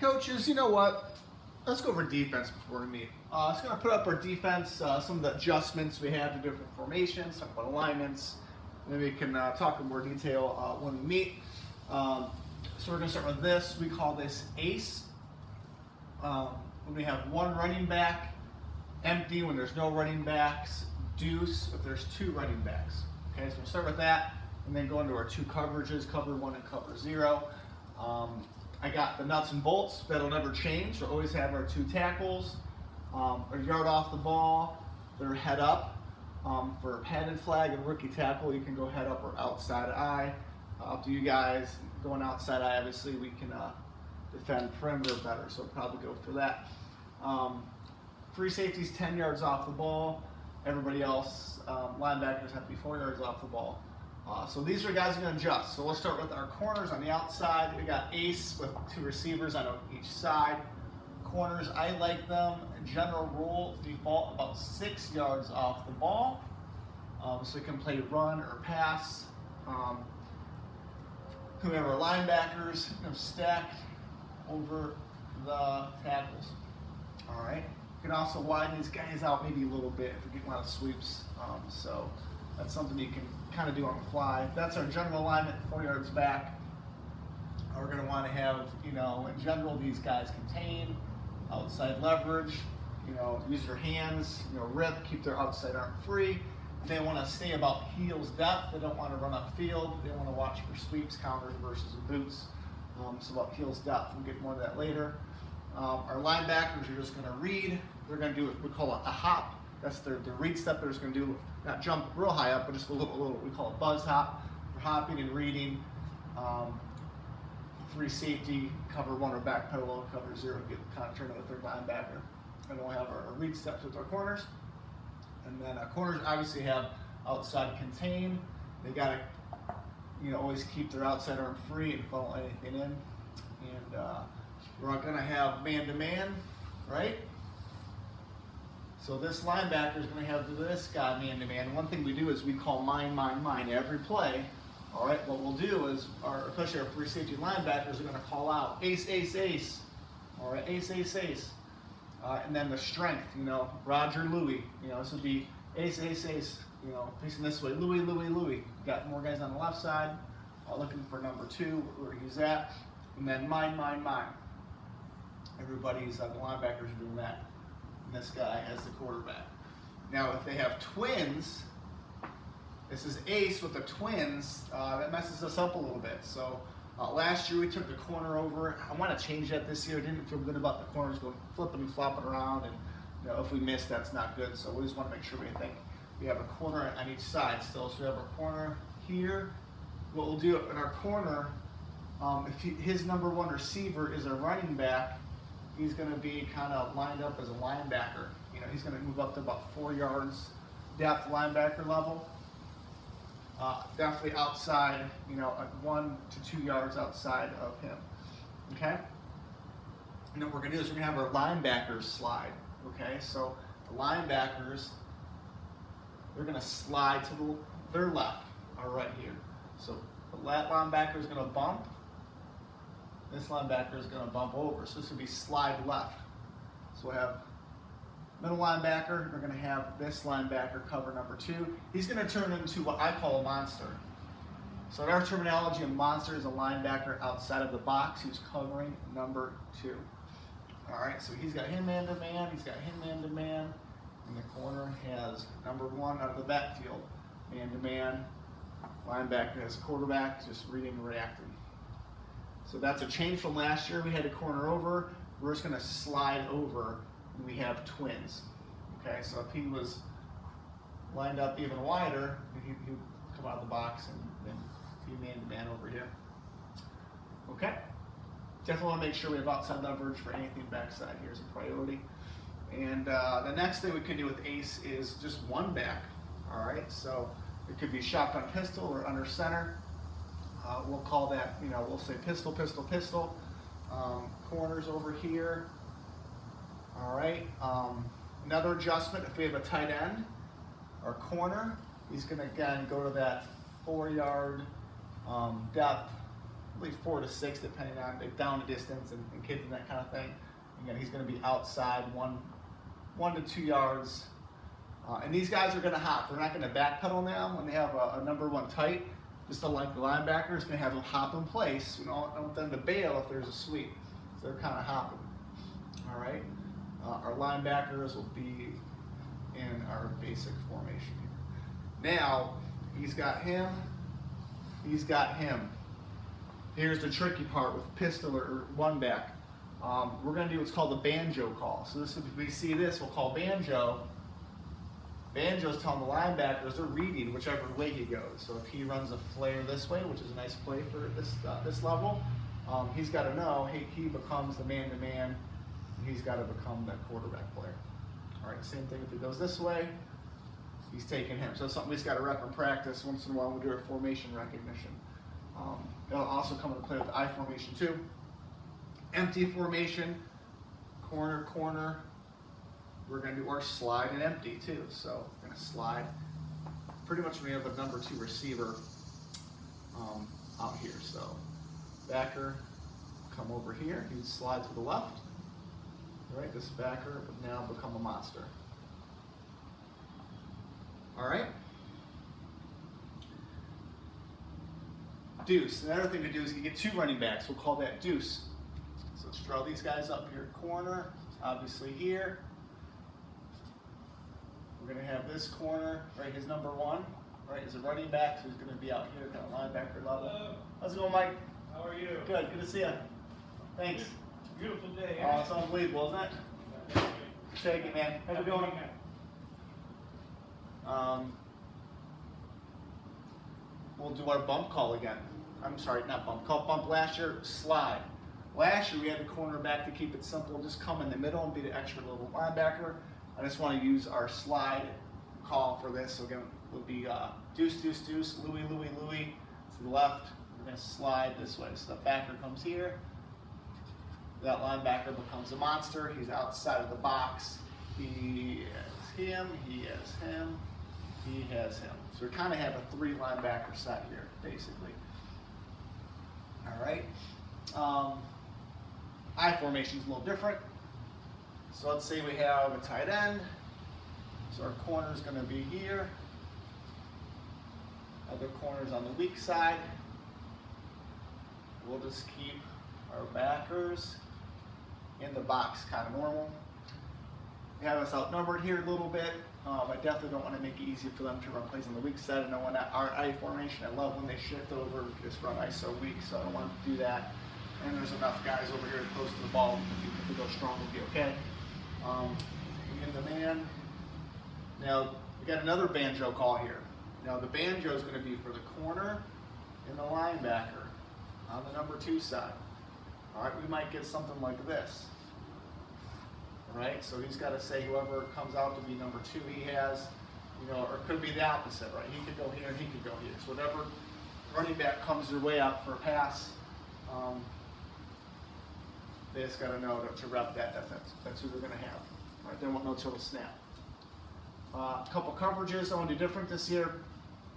Coaches, you know what? Let's go over defense before we meet. It's going to put up our defense, some of the adjustments we have to different formations, talk about alignments. Maybe we can talk in more detail when we meet. So we're going to start with this. We call this ace. When we have one running back, empty when there's no running backs, deuce if there's two running backs. Okay, so we'll start with that and then go into our two coverages, cover one and cover zero. I got the nuts and bolts that'll never change. We'll always have our two tackles, a yard off the ball, they're head up. For padded flag and rookie tackle, you can go head up or outside eye. Up to you guys. Going outside eye, obviously, we can defend perimeter better, so probably go for that. Free safety's 10 yards off the ball. Everybody else, linebackers have to be 4 yards off the ball. So these are guys who are going to adjust. So we'll start with our corners on the outside. We got ace with two receivers on each side. Corners, I like them, general rule, default about 6 yards off the ball. So you can play run or pass. Whoever linebackers, stack over the tackles. All right. You can also widen these guys out maybe a little bit if you're getting a lot of sweeps. So that's something you can kind of do on the fly. That's our general alignment, 4 yards back. We're going to want to have, in general, these guys contain, outside leverage, use your hands, rip, keep their outside arm free. They want to stay about heels depth. They don't want to run upfield. They want to watch for sweeps, counters versus boots. So about heels depth, we'll get more of that later. Our linebackers are just going to read. They're going to do what we call a hop. That's the read step. They're just going to do, not jump real high up, but just a little we call a buzz hop. They're hopping and reading. Free safety, cover one or back pedal, cover zero, get kind of turn it with their linebacker. And we'll have our read steps with our corners. And then corners obviously have outside contain. They got to, always keep their outside arm free and follow anything in. And we're going to have man-to-man, right? So this linebacker is going to have this guy man-to-man. One thing we do is we call mine every play. All right, what we'll do is, especially our free safety linebackers are going to call out ace, ace, ace. All right, ace, ace, ace. And then the strength, Roger, Louie. This would be ace, ace, ace, facing this way. Louie, Louie, Louie. Got more guys on the left side. Looking for number two, where he's at. And then mine. Everybody's, the linebackers are doing that. And this guy has the quarterback. Now, if they have twins, this is ace with the twins. That messes us up a little bit. So last year we took the corner over. I want to change that this year. I didn't feel good about the corners going flipping and flopping around. And if we miss, that's not good. So we just want to make sure we have a corner on each side still. So we have our corner here. What we'll do in our corner, if his number one receiver is a running back, he's going to be kind of lined up as a linebacker. He's going to move up to about 4 yards depth linebacker level. Definitely outside, 1 to 2 yards outside of him. Okay? And what we're going to do is we're going to have our linebackers slide. Okay? So the linebackers, they're going to slide to their left, right here. So the left linebacker is going to bump. This linebacker is going to bump over. So this would be slide left. So we'll have middle linebacker, we're going to have this linebacker cover number 2. He's going to turn into what I call a monster. So in our terminology, a monster is a linebacker outside of the box who's covering number 2. All right, so he's got him man-to-man, he's got him man-to-man, and the corner has number 1 out of the backfield. Man-to-man, linebacker has quarterback, just reading and reacting. So that's a change from last year. We had a corner over. We're just going to slide over. We have twins. Okay, so if he was lined up even wider, he'd come out of the box and be man-to-man over here. Okay, definitely want to make sure we have outside leverage for anything backside here is a priority. And the next thing we can do with ace is just one back. All right, so it could be shotgun pistol or under center. We'll call that, we'll say pistol, pistol, pistol. Corners over here. All right, another adjustment, if we have a tight end or corner, he's going to again go to that 4 yard depth I believe 4 to 6, depending on the down distance and kids and that kind of thing. Again, he's going to be outside 1 to 2 yards. And these guys are going to hop. They're not going to backpedal now when they have a number 1 tight. Just like the linebacker is going to have them hop in place. We don't want them to bail if there's a sweep. So they're kind of hopping. All right. Our linebackers will be in our basic formation here. Now, he's got him. He's got him. Here's the tricky part with pistol or 1 back. We're going to do what's called the banjo call. So this, if we see this, we'll call banjo. Banjo's telling the linebackers they're reading whichever way he goes. So if he runs a flare this way, which is a nice play for this level, he's got to know he becomes the man-to-man. He's got to become the quarterback player. All right, same thing if he goes this way, he's taking him. So it's something we just got to rep and practice. Once in a while we do our formation recognition. It'll also come into play with the I formation too. Empty formation, corner, corner. We're going to do our slide and empty too. So we're going to slide. Pretty much we have a number 2 receiver out here. So backer, come over here. He would slide to the left. All right, this backer would now become a monster. All right. Deuce. Another thing to do is you get 2 running backs. We'll call that deuce. So let's draw these guys up here. Corner, obviously here. We're going to have this corner, right, his number 1, right, is a running back, so he's going to be out here, kind of linebacker level. Hello. How's it going, Mike? How are you? Good to see you. Thanks. Beautiful day. Oh, it's unbelievable, isn't it? Take it, man. How's it going? We'll do our bump call again. I'm sorry, not bump call. Bump last year, slide. Last year we had the cornerback to keep it simple, just come in the middle and be the extra little linebacker. I just want to use our slide call for this. So again, it would be deuce, deuce, deuce, Louis, Louis, Louis to the left. We're going to slide this way. So the backer comes here. That linebacker becomes a monster. He's outside of the box. He has him, he has him, he has him. So we kind of have a 3 linebacker set here, basically. All right. I formation is a little different. So let's say we have a tight end. So our corner is going to be here. Other corners on the weak side. We'll just keep our backers in the box, kind of normal. We have us outnumbered here a little bit. I definitely don't want to make it easy for them to run plays on the weak side. I know when our I formation, I love when they shift over, just run ISO weak, so I don't want to do that. And there's enough guys over here close to the ball if we go strong, we'll be okay. We get the man. Now, we got another banjo call here. Now, the banjo is going to be for the corner and the linebacker on the number 2 side. All right, we might get something like this. All right, so he's got to say whoever comes out to be number 2 he has, or it could be the opposite, right? He could go here and he could go here. So whatever running back comes their way out for a pass, they just got to know to rep that's who they're going to have. All right, they won't know until the snap. A couple coverages I want to do different this year.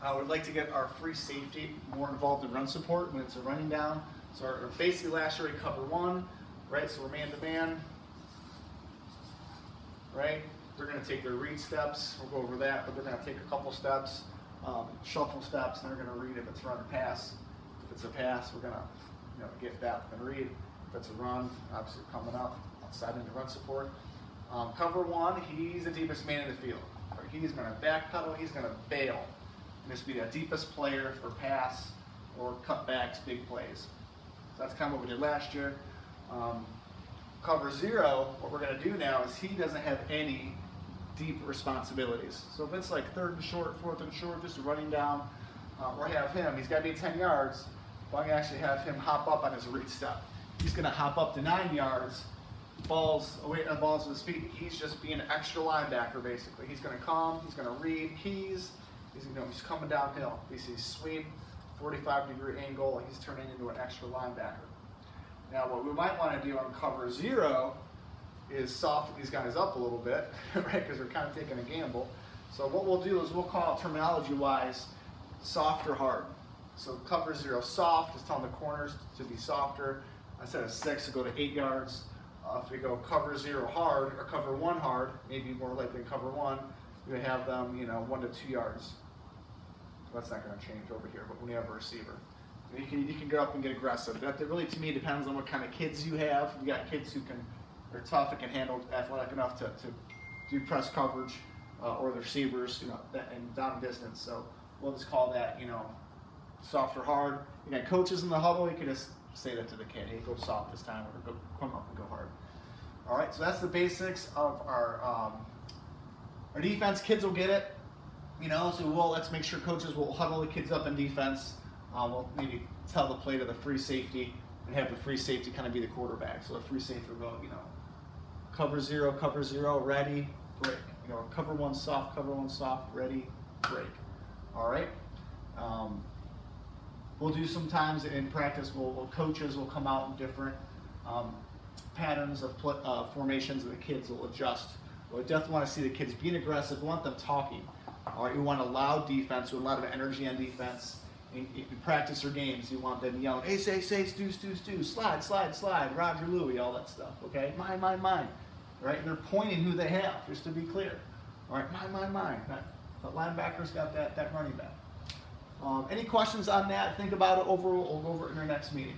I would like to get our free safety more involved in run support when it's a running down. So our basically last year we cover 1, right? So we're man-to-man, right? They're going to take their read steps. We'll go over that, but they're going to take a couple steps, shuffle steps, and they're going to read if it's run or pass. If it's a pass, we're going to get that and read. If it's a run, obviously coming up outside into run support. Cover 1, he's the deepest man in the field. Right? He's going to backpedal, he's going to bail. And this will be the deepest player for pass or cutbacks, big plays. So that's kind of what we did last year. Cover 0, what we're going to do now is he doesn't have any deep responsibilities. So if it's like 3rd and short, 4th and short, just running down, or have him, he's got to be 10 yards, but I'm going to actually have him hop up on his read step. He's going to hop up to 9 yards, balls away, balls at his feet. He's just being an extra linebacker, basically. He's going to come, he's going to read keys, he's coming downhill. He sees sweep, 45-degree angle, he's turning into an extra linebacker. Now, what we might want to do on cover 0 is soften these guys up a little bit, right? Because they're kind of taking a gamble. So what we'll do is we'll call it terminology-wise soft or hard. So cover 0 soft, just telling the corners to be softer. Instead of 6, to go to 8 yards. If we go cover 0 hard or cover 1 hard, maybe more likely cover 1, you have them, 1 to 2 yards. That's not going to change over here, but when you have a receiver, you can go up and get aggressive. That really, to me, depends on what kind of kids you have. You got kids who are tough and can handle, athletic enough to do press coverage, or the receivers, and down distance. So we'll just call that, soft or hard. You got coaches in the huddle, you can just say that to the kid, hey, go soft this time, or go come up and go hard. All right, so that's the basics of our defense. Kids will get it, so let's make sure coaches will huddle the kids up in defense. We'll maybe tell the play to the free safety and have the free safety kind of be the quarterback. So the free safety will go, cover 0, ready, break. Cover 1 soft, ready, break. All right. We'll do sometimes in practice, coaches will come out in different patterns of formations, and the kids will adjust. We definitely want to see the kids being aggressive. We want them talking. All right, we want a loud defense with a lot of energy on defense. In practice or games, you want them yelling, ace, stu, slide, Roger, Louie, all that stuff, okay? Mine. Right, and they're pointing who they have, just to be clear. All right, mine. The linebacker's got that running back. Any questions on that? Think about it. We'll go over it in our next meeting.